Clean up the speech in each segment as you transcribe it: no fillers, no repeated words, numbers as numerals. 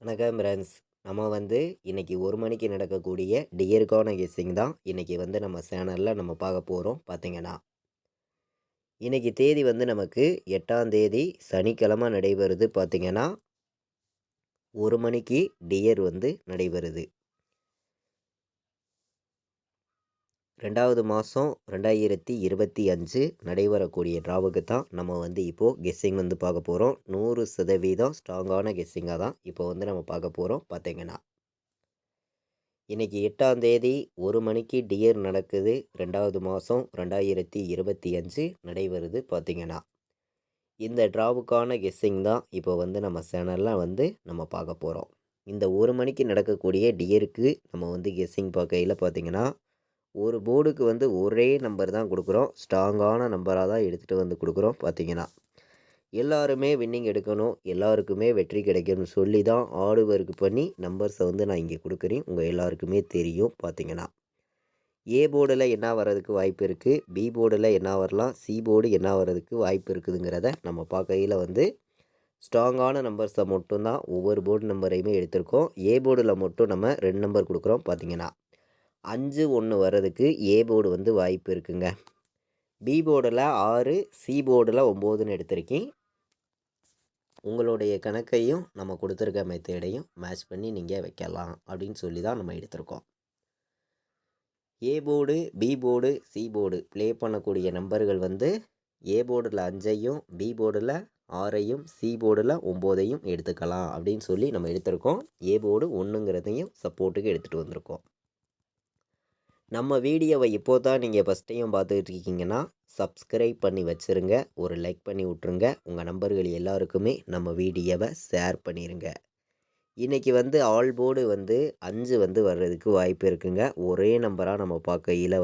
வணக்கம் ஃப்ரெண்ட்ஸ். நம்ம இன்னைக்கு 1 மணிக்கு நடக்கக்கூடிய டியருக்கான கெஸ்ஸிங் தான் இன்னைக்கு நம்ம சேனலில் நம்ம பார்க்க போகிறோம். பார்த்தீங்கன்னா இன்னைக்கு தேதி நமக்கு 8ஆம் தேதி சனிக்கிழமை நடைபெறுது. பார்த்தீங்கன்னா 1 மணிக்கு டியர் நடைபெறுது. 2வது மாதம் 2025 நடைபெறக்கூடிய ட்ராவுக்கு தான் நம்ம இப்போது கெஸ்ஸிங் பார்க்க போகிறோம். 100% ஸ்ட்ராங்கான கெஸ்ஸிங்காக தான் இப்போ நம்ம பார்க்க போகிறோம். பார்த்தீங்கன்னா இன்றைக்கி 8ஆம் தேதி 1 மணிக்கு டியர் நடக்குது. 2வது மாதம் 2025 நடைபெறுது. பார்த்திங்கன்னா இந்த ட்ராவுக்கான கெஸ்ஸிங் தான் இப்போ நம்ம சேனலில் நம்ம பார்க்க போகிறோம். இந்த 1 மணிக்கு நடக்கக்கூடிய டியருக்கு நம்ம கெஸ்ஸிங் பார்க்கையில் பார்த்திங்கன்னா ஒரு போர்டுக்கு ஒரே நம்பர் தான் கொடுக்குறோம். ஸ்ட்ராங்கான நம்பராக தான் எடுத்துகிட்டு கொடுக்குறோம். பார்த்திங்கன்னா எல்லாருமே வின்னிங் எடுக்கணும், எல்லாருக்குமே வெற்றி கிடைக்கணும்னு சொல்லி தான் ஹார்டு ஒர்க் பண்ணி நம்பர்ஸை நான் இங்கே கொடுக்குறேன். உங்கள் எல்லாருக்குமே தெரியும். பார்த்திங்கன்னா ஏ போர்டில் என்ன வர்றதுக்கு வாய்ப்பு இருக்குது, பி போர்டில் என்ன வரலாம், சி போர்டு என்ன வர்றதுக்கு வாய்ப்பு இருக்குதுங்கிறத நம்ம பார்க்கையில் ஸ்ட்ராங்கான நம்பர்ஸை மட்டும்தான் ஒவ்வொரு போர்டு நம்பரையுமே எடுத்திருக்கோம். ஏ போர்டில் மட்டும் நம்ம 2 நம்பர் கொடுக்குறோம். பார்த்திங்கன்னா 5 1 வர்றதுக்கு ஏ போர்டு வாய்ப்பு இருக்குங்க. பி போர்டில் 6, சி போர்டில் 9ன்னு எடுத்திருக்கேன். உங்களுடைய கணக்கையும் நம்ம கொடுத்துருக்க மெத்தேடையும் மேட்ச் பண்ணி நீங்கள் வைக்கலாம் அப்படின்னு சொல்லி தான் நம்ம எடுத்திருக்கோம். A board, B board, C board play பண்ணக்கூடிய நம்பர்கள் ஏ போர்டில் 5ஐயும், பி போர்டில் 6ஐயும், சி போர்டில் 9ஐயும் எடுத்துக்கலாம் அப்படின்னு சொல்லி நம்ம எடுத்திருக்கோம். ஏ போர்டு 1ங்கிறதையும் சப்போர்ட்டுக்கு எடுத்துகிட்டு வந்திருக்கோம். நம்ம வீடியோவை இப்போ தான் நீங்கள் ஃபஸ்ட் டைம் பார்த்துக்கிட்டு இருக்கீங்கன்னா சப்ஸ்கிரைப் பண்ணி வச்சுருங்க, ஒரு லைக் பண்ணி விட்ருங்க. உங்கள் நம்பர்கள் எல்லாருக்குமே நம்ம வீடியோவை ஷேர் பண்ணிடுங்க. இன்றைக்கி ஆல் போர்டு 5 வர்றதுக்கு வாய்ப்பு இருக்குங்க. ஒரே நம்பராக நம்ம பார்க்கையில்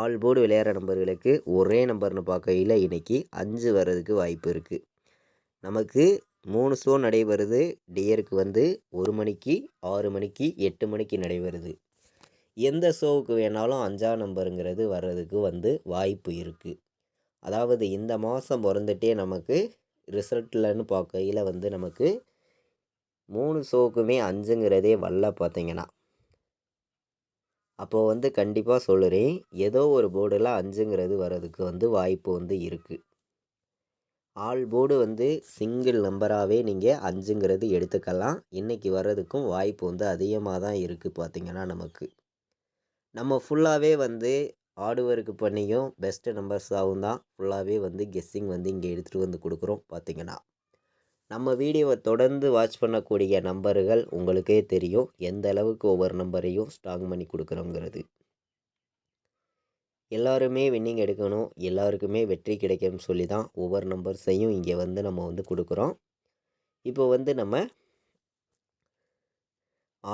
ஆல் போர்டு விளையாடுற நம்பர்களுக்கு ஒரே நம்பர்னு பார்க்கையில் இன்றைக்கி 5 வர்றதுக்கு வாய்ப்பு இருக்குது. நமக்கு 3 ஷோ நடைபெறுது. டியருக்கு 1 மணிக்கு, 6 மணிக்கு, 8 மணிக்கு நடைபெறுது. எந்த ஷோவுக்கு வேணாலும் 5ஆம் நம்பருங்கிறது வர்றதுக்கு வாய்ப்பு இருக்குது. அதாவது இந்த மாதம் பிறந்துட்டே நமக்கு ரிசல்ட்லன்னு பார்க்கையில் நமக்கு 3 ஷோவுக்குமே 5ங்கிறதே வரல. பார்த்திங்கன்னா அப்போது கண்டிப்பாக சொல்லுறேன், ஏதோ ஒரு போர்டில் 5ங்கிறது வர்றதுக்கு வாய்ப்பு இருக்குது. ஆல் போர்டு சிங்கிள் நம்பராகவே நீங்கள் 5ங்கிறது எடுத்துக்கலாம். இன்றைக்கி வர்றதுக்கும் வாய்ப்பு அதிகமாக தான் இருக்குது. பார்த்திங்கன்னா நம்ம ஃபுல்லாகவே ஹார்டு ஒர்க் பண்ணியும் பெஸ்ட்டு நம்பர்ஸாகவும் தான் ஃபுல்லாகவே கெஸ்ஸிங் இங்கே எடுத்துகிட்டு கொடுக்குறோம். பார்த்திங்கன்னா நம்ம வீடியோவை தொடர்ந்து வாட்ச் பண்ணக்கூடிய நம்பர்கள் உங்களுக்கே தெரியும் எந்த அளவுக்கு ஒவ்வொரு நம்பரையும் ஸ்ட்ராங் பண்ணி கொடுக்குறோங்கிறது. எல்லாருமே வின்னிங் எடுக்கணும், எல்லாருக்குமே வெற்றி கிடைக்கும்னு சொல்லி தான் ஒவ்வொரு நம்பர்ஸையும் இங்கே நம்ம கொடுக்குறோம். இப்போ நம்ம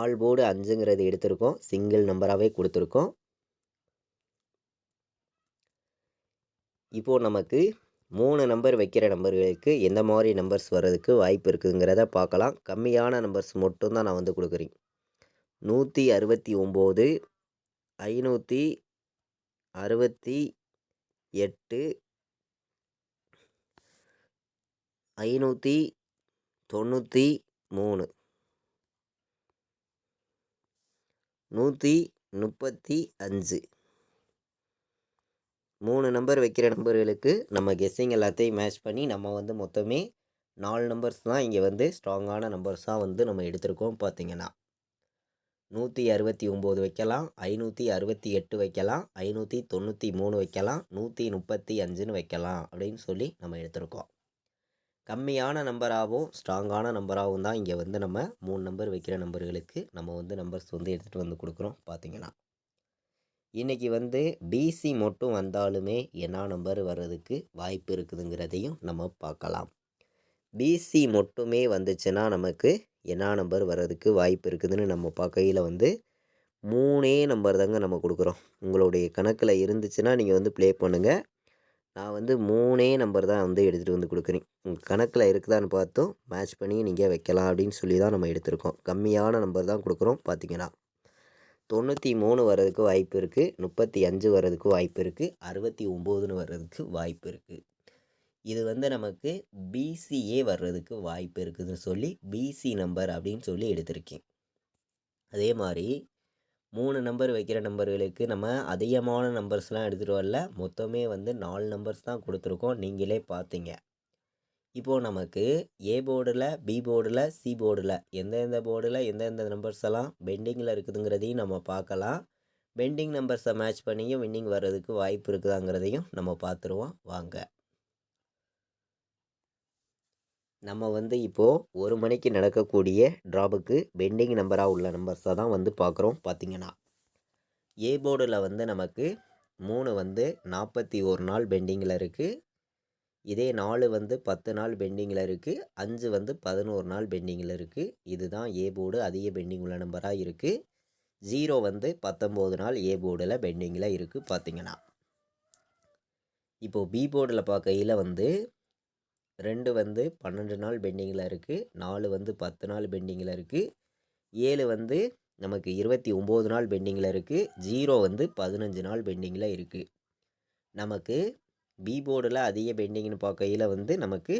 ஆல் போர்டு 5ங்கிறது எடுத்திருக்கோம், சிங்கிள் நம்பராகவே கொடுத்துருக்கோம். இப்போது நமக்கு 3 நம்பர் வைக்கிற நம்பர்களுக்கு எந்த மாதிரி நம்பர்ஸ் வர்றதுக்கு வாய்ப்பு இருக்குதுங்கிறத பார்க்கலாம். கம்மியான நம்பர்ஸ் மட்டும்தான் நான் கொடுக்குறேன். 169, 568, 593, 135 3 நம்பர் வைக்கிற நம்பர்களுக்கு நம்ம கெஸ்ஸிங் எல்லாத்தையும் மேட்ச் பண்ணி நம்ம மொத்தமே 4 நம்பர்ஸ் தான் இங்கே ஸ்ட்ராங்கான நம்பர்ஸாக நம்ம எடுத்திருக்கோம். பார்த்திங்கன்னா 169 வைக்கலாம், 568 வைக்கலாம், 593 வைக்கலாம், 135ன்னு வைக்கலாம் அப்படின்னு சொல்லி நம்ம எடுத்திருக்கோம். கம்மியான நம்பராகவும் ஸ்ட்ராங்கான நம்பராகவும் தான் இங்கே நம்ம 3 நம்பர் வைக்கிற நம்பர்களுக்கு நம்ம நம்பர்ஸ் எடுத்துகிட்டு கொடுக்குறோம். பார்த்திங்கன்னா இன்றைக்கி பிசி மட்டும் வந்தாலுமே என்ன நம்பர் வர்றதுக்கு வாய்ப்பு இருக்குதுங்கிறதையும் நம்ம பார்க்கலாம். பிசி மட்டுமே வந்துச்சுன்னா நமக்கு என்ன நம்பர் வர்றதுக்கு வாய்ப்பு இருக்குதுன்னு நம்ம பார்க்கையில் 3 நம்பர் தாங்க நம்ம கொடுக்குறோம். உங்களுடைய கணக்கில் இருந்துச்சுன்னா நீங்கள் ப்ளே பண்ணுங்கள். நான் 3 நம்பர் தான் எடுத்துகிட்டு கொடுக்குறேன். உங்கள் கணக்கில் இருக்குதான்னு பார்த்தும் மேட்ச் பண்ணி நீங்கள் வைக்கலாம் அப்படின்னு சொல்லி தான் நம்ம எடுத்திருக்கோம். கம்மியான நம்பர் தான் கொடுக்குறோம். பார்த்திங்கன்னா 93 வர்றதுக்கு வாய்ப்பு இருக்குது, 35 வர்றதுக்கு வாய்ப்பு இருக்குது, 69ன்னு வர்றதுக்கு வாய்ப்பு இருக்குது. இது வந்து நமக்கு பிசிஏ வர்றதுக்கு வாய்ப்பு இருக்குதுன்னு சொல்லி பிசி நம்பர் அப்படின்னு சொல்லி எடுத்திருக்கேன். அதே மாதிரி 3 நம்பர் வைக்கிற நம்பர்களுக்கு நம்ம அதிகமான நம்பர்ஸ்லாம் எடுத்துகிட்டு வரல. மொத்தமே வந்து 4 நம்பர்ஸ் தான் கொடுத்துருக்கோம். நீங்களே பார்த்தீங்க. இப்போது நமக்கு ஏ போர்டில், பி போர்டில், சி போர்டில் எந்தெந்த போர்டில் எந்தெந்த நம்பர்ஸ் எல்லாம் பெண்டிங்கில் இருக்குதுங்கிறதையும் நம்ம பார்க்கலாம். பெண்டிங் நம்பர்ஸை மேட்ச் பண்ணியும் வின்னிங் வர்றதுக்கு வாய்ப்பு இருக்குதாங்கிறதையும் நம்ம பார்த்துருவோம் வாங்க. நம்ம வந்து இப்போது 1 மணிக்கு நடக்கக்கூடிய ட்ராபுக்கு பெண்டிங் நம்பராக உள்ள நம்பர்ஸை தான் வந்து பார்க்குறோம். பார்த்தீங்கன்னா ஏ போர்டில் வந்து நமக்கு 3 வந்து 41 நாள் பெண்டிங்கில் இருக்குது. இதே 4 வந்து 10 நாள் பெண்டிங்கில் இருக்குது. 5 வந்து 11 நாள் பெண்டிங்கில் இருக்குது. இதுதான் ஏ போர்டு அதிக பெண்டிங் உள்ள நம்பராக இருக்குது. 0 வந்து 19 நாள் ஏ போர்டில் பெண்டிங்கில் இருக்குது. பார்த்தீங்கன்னா இப்போது பி போர்டில் பார்க்கையில் வந்து 2 வந்து 12 நாள் பெண்டிங்கில் இருக்குது. 4 வந்து 10 நாள் பெண்டிங்கில் இருக்குது. 7 வந்து நமக்கு 29 நாள் பெண்டிங்கில் இருக்குது. 0 வந்து 15 நாள் பெண்டிங்கில் இருக்குது. நமக்கு பி போர்டில் அதிக பெண்டிங்னு பார்க்கையில் வந்து நமக்கு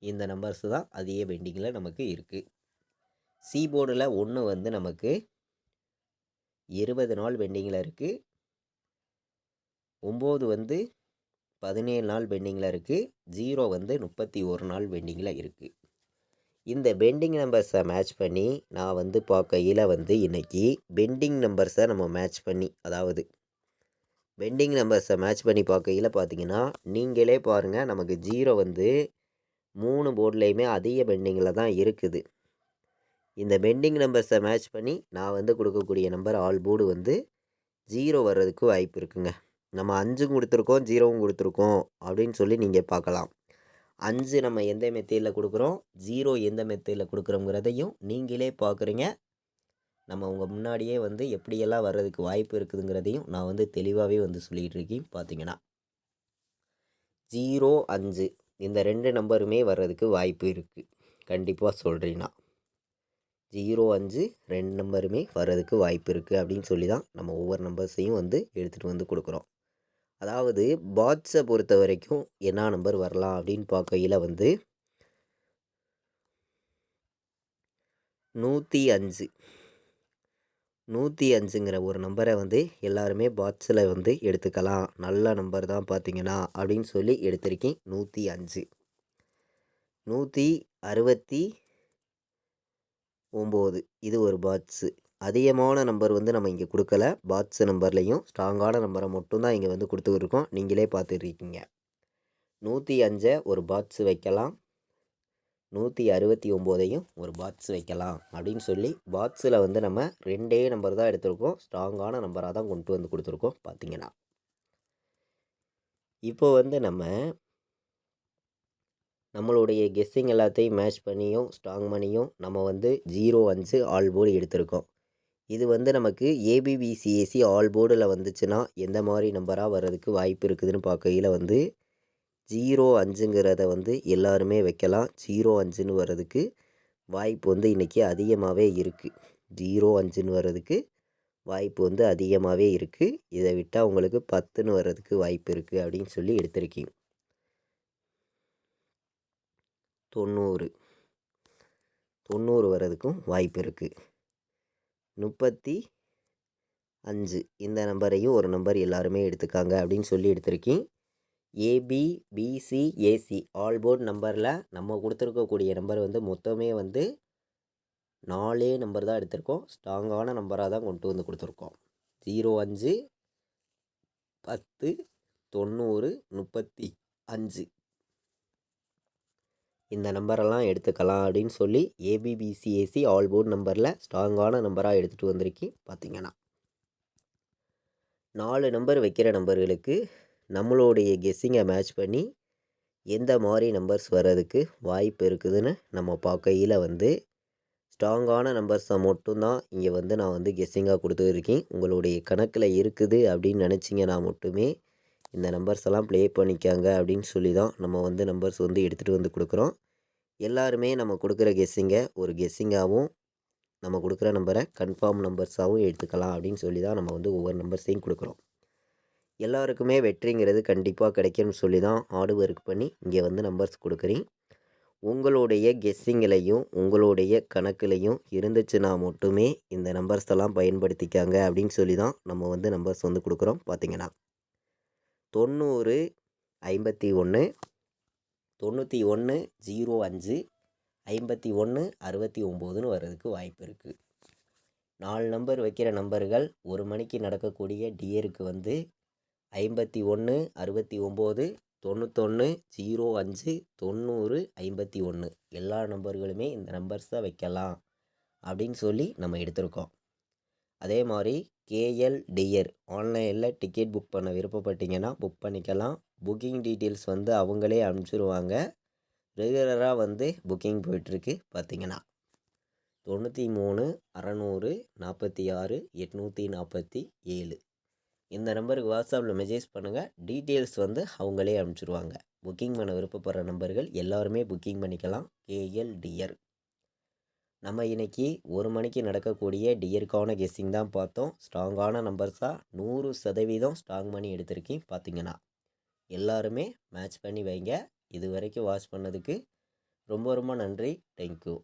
இந்த நம்பர்ஸ் தான் அதிக பெண்டிங்கில் நமக்கு இருக்குது. சி போர்டில் 1 வந்து நமக்கு 20 நாள் பெண்டிங்கில் இருக்குது. 9 வந்து 17 நாள் பெண்டிங்கில் இருக்குது. 0 வந்து 31 நாள் பெண்டிங்கில் இருக்குது. இந்த பெண்டிங் நம்பர்ஸை மேட்ச் பண்ணி நான் வந்து பார்க்கையில் வந்து இன்றைக்கி பெண்டிங் நம்பர்ஸை நம்ம மேட்ச் பண்ணி, அதாவது பெண்டிங் நம்பர்ஸை மேட்ச் பண்ணி பார்க்கையில் பார்த்தீங்கன்னா நீங்களே பாருங்கள், நமக்கு 0 வந்து 3 போர்ட்லேயுமே அதிக பெண்டிங்கில் தான் இருக்குது. இந்த பெண்டிங் நம்பர்ஸை மேட்ச் பண்ணி நான் வந்து கொடுக்கக்கூடிய நம்பர் ஆல் போர்டு வந்து 0 வர்றதுக்கு வாய்ப்பு இருக்குங்க. நம்ம 5 கொடுத்துருக்கோம், 0வும் கொடுத்துருக்கோம் அப்படின்னு சொல்லி நீங்கள் பார்க்கலாம். 5 நம்ம எந்த மெத்தேடில் கொடுக்குறோம், 0 எந்த மெத்தேடில் கொடுக்குறோங்கிறதையும் நீங்களே பார்க்குறீங்க. நம்ம உங்கள் முன்னாடியே வந்து எப்படியெல்லாம் வர்றதுக்கு வாய்ப்பு இருக்குதுங்கிறதையும் நான் வந்து தெளிவாகவே வந்து சொல்லிகிட்டு இருக்கேன். பார்த்தீங்கன்னா 0, 5 இந்த 2 நம்பருமே வர்றதுக்கு வாய்ப்பு இருக்குது. கண்டிப்பாக சொல்கிறீங்கன்னா 0, 5 2 நம்பருமே வர்றதுக்கு வாய்ப்பு இருக்குது அப்படின்னு சொல்லி தான் நம்ம ஒவ்வொரு நம்பர்ஸையும் வந்து எடுத்துகிட்டு வந்து கொடுக்குறோம். அதாவது பாட்ஸை பொறுத்த வரைக்கும் என்ன நம்பர் வரலாம் அப்படின்னு பார்க்கையில் வந்து 105 105ங்கிற ஒரு நம்பரை வந்து எல்லாருமே பாட்ஸில் வந்து எடுத்துக்கலாம். நல்ல நம்பர் தான் பார்த்தீங்கன்னா அப்படின்னு சொல்லி எடுத்திருக்கேன். 105 169 இது ஒரு பாட்ஸு. அதிகமான நம்பர் வந்து நம்ம இங்கே கொடுக்கல. பாட்ஸ் நம்பர்லேயும் ஸ்ட்ராங்கான நம்பரை மட்டும்தான் இங்கே வந்து கொடுத்துருக்கோம். நீங்களே பார்த்துருக்கீங்க. 105 ஒரு பாட்ஸு வைக்கலாம், 169ஐயும் ஒரு பாட்ஸ் வைக்கலாம் அப்படின்னு சொல்லி பாட்ஸில் வந்து நம்ம 2 நம்பர் தான் எடுத்திருக்கோம். ஸ்ட்ராங்கான நம்பராக தான் கொண்டு வந்து கொடுத்துருக்கோம். பார்த்தீங்கன்னா இப்போ வந்து நம்மளுடைய கெஸ்ஸிங் எல்லாத்தையும் மேட்ச் பண்ணியும் ஸ்ட்ராங் பண்ணியும் நம்ம வந்து 0, 5 ஆல் போர்டு எடுத்திருக்கோம். இது வந்து நமக்கு ஏபிபிசிஏசி ஆல் போர்டில் வந்துச்சுன்னா எந்த மாதிரி நம்பராக வர்றதுக்கு வாய்ப்பு இருக்குதுன்னு பார்க்கையில் வந்து 0, 5ங்கிறத வந்து எல்லாருமே வைக்கலாம். 0, 5ன்னு வர்றதுக்கு வாய்ப்பு வந்து இன்றைக்கி அதிகமாகவே இருக்குது. 0, 5ன்னு வர்றதுக்கு வாய்ப்பு வந்து அதிகமாகவே இருக்குது. இதை விட்டால் உங்களுக்கு 10ன்னு வர்றதுக்கு வாய்ப்பு இருக்குது அப்படின்னு சொல்லி எடுத்திருக்கீங்க. 90 வர்றதுக்கும் வாய்ப்பு இருக்குது. 35 இந்த நம்பரையும் ஒரு நம்பர் எல்லாருமே எடுத்துக்காங்க அப்படின்னு சொல்லி எடுத்திருக்கேன். ஏபிபிசிஏசி ஆல் போர்டு நம்பரில் நம்ம கொடுத்துருக்கக்கூடிய நம்பர் வந்து மொத்தமே வந்து 4 நம்பர் தான் எடுத்திருக்கோம். ஸ்ட்ராங்கான நம்பராக தான் கொண்டு வந்து கொடுத்துருக்கோம். 0, 5, 10, 90, 35 இந்த நம்பரெல்லாம் எடுத்துக்கலாம் அப்படின்னு சொல்லி ஏபிபிசிஏசி ஆல் போர்டு நம்பரில் ஸ்ட்ராங்கான நம்பராக எடுத்துகிட்டு வந்திருக்கேன். பார்த்தீங்கன்னா 4 நம்பர் வைக்கிற நம்பர்களுக்கு நம்மளுடைய கெஸ்ஸிங்கை மேட்ச் பண்ணி எந்த மாதிரி நம்பர்ஸ் வர்றதுக்கு வாய்ப்பு இருக்குதுன்னு நம்ம பார்க்கையில் வந்து ஸ்ட்ராங்கான நம்பர்ஸை மட்டும்தான் இங்கே வந்து நான் வந்து கெஸ்ஸிங்காக கொடுத்துருக்கேன். உங்களுடைய கணக்கில் இருக்குது அப்படின்னு நினச்சிங்கன்னா மட்டுமே இந்த நம்பர்ஸ் எல்லாம் ப்ளே பண்ணிக்காங்க அப்படின்னு சொல்லி தான் நம்ம வந்து நம்பர்ஸ் வந்து எடுத்துகிட்டு வந்து கொடுக்குறோம். எல்லாருமே நம்ம கொடுக்குற கெஸ்ஸிங்கை ஒரு கெஸ்ஸிங்காகவும் நம்ம கொடுக்குற நம்பரை கன்ஃபார்ம் நம்பர்ஸாகவும் எடுத்துக்கலாம் அப்படின்னு சொல்லி தான் நம்ம வந்து ஒவ்வொரு நம்பர்ஸையும் கொடுக்குறோம். எல்லாருக்குமே வெற்றிங்கிறது கண்டிப்பாக கிடைக்கும்னு சொல்லி தான் ஹார்ட் ஒர்க் பண்ணி இங்கே வந்து நம்பர்ஸ் கொடுக்குறேன். உங்களுடைய கெஸ்ஸிங்கிலையும் உங்களுடைய கணக்குலையும் இருந்துச்சுன்னா மட்டுமே இந்த நம்பர்ஸ் எல்லாம் பயன்படுத்திக்காங்க அப்படின்னு சொல்லி தான் நம்ம வந்து நம்பர்ஸ் வந்து கொடுக்குறோம். பார்த்தீங்கன்னா 90 51 91 05 51 69ன்னு வர்றதுக்கு வாய்ப்பு இருக்குது. 4 நம்பர் வைக்கிற நம்பர்கள் 1 மணிக்கு நடக்கக்கூடிய டியருக்கு வந்து 51 69 91 05 90 51 எல்லா நம்பர்களுமே இந்த நம்பர்ஸ் தான் வைக்கலாம் அப்படின்னு சொல்லி நம்ம எடுத்திருக்கோம். அதே மாதிரி கேஎல் டியர் ஆன்லைனில் டிக்கெட் புக் பண்ண விருப்பப்பட்டீங்கன்னா புக் பண்ணிக்கலாம். புக்கிங் டீட்டெயில்ஸ் வந்து அவங்களே அனுப்பிச்சிருவாங்க. ரெகுலராக வந்து புக்கிங் போயிட்டுருக்கு. பார்த்தீங்கன்னா 93 600 46 847 இந்த நம்பருக்கு வாட்ஸ்அப்பில் மெசேஜ் பண்ணுங்கள். டீட்டெயில்ஸ் வந்து அவங்களே அனுப்பிச்சிருவாங்க. புக்கிங் பண்ண விருப்பப்படுற நம்பர்கள் எல்லாருமே புக்கிங் பண்ணிக்கலாம். KL dear. நம்ம இன்னைக்கு 1 மணிக்கு நடக்கக்கூடிய டியருக்கான கெஸ்ஸிங் தான் பார்த்தோம். ஸ்ட்ராங்கான நம்பர்ஸாக 100% ஸ்ட்ராங் பண்ணி எடுத்திருக்கேன். பார்த்தீங்கன்னா எல்லாருமே மேட்ச் பண்ணி வைங்க. இது வரைக்கும் வாட்ச் பண்ணதுக்கு ரொம்ப ரொம்ப நன்றி. தேங்க்யூ.